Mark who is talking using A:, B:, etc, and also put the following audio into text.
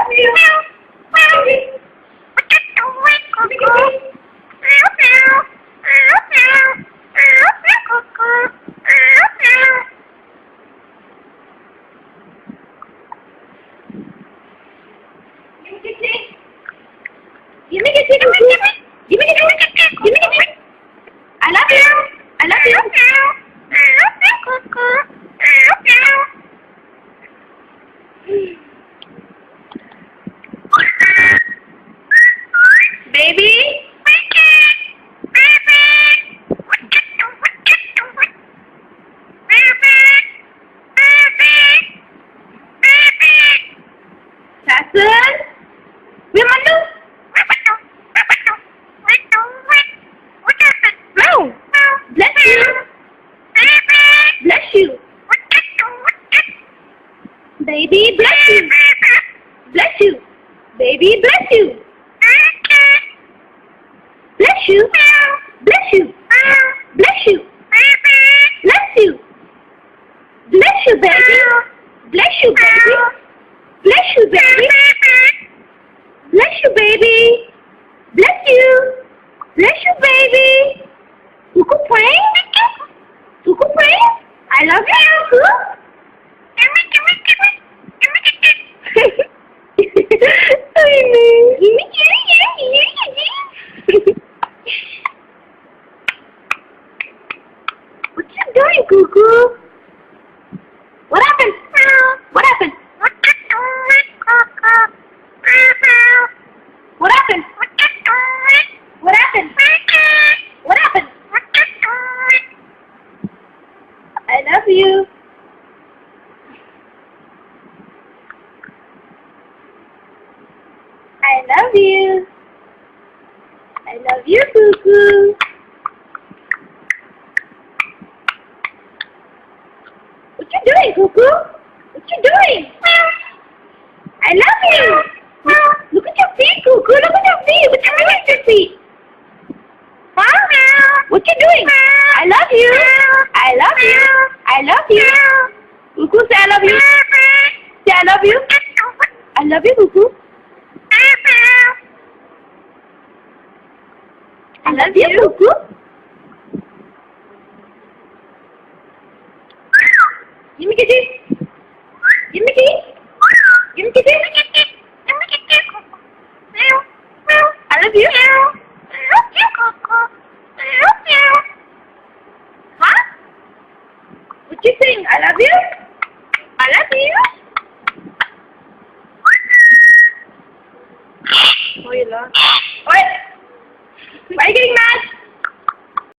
A: love you. Give me the chicken. Give me the chicken. Give me the chicken. I love you. I love you. Baby. Sasun. Wimandu. No. Bless you. Bless you. Baby, bless you. Bless you. Baby, bless you. Bless you. Bless you. Bless you. Bless you. Bless you, baby. Bless you, baby. Bless you, baby. Bless you, baby. Bless you. Bless you, baby. Kuku praying? Kuku praying? I love you, Kuku. What you doing, Kuku? What happened? What happened? What happened? What happened? What happened? I love you. I love you. I love you, Kuku. What you doing, Kuku? What you doing? I love you. Look at your feet, Kuku. Look at your feet. What you doing with your feet? Huh? What you doing? I love you. I love you. I love you. Kuku, say I love you. Say I love you. I love you, Kuku. I love you, Kuku. Give me kitty. Give me kitty. Give me kitty. I love you. Huh? What you saying? I love you. I love you. Oh, you love. Wait. Why are you getting mad?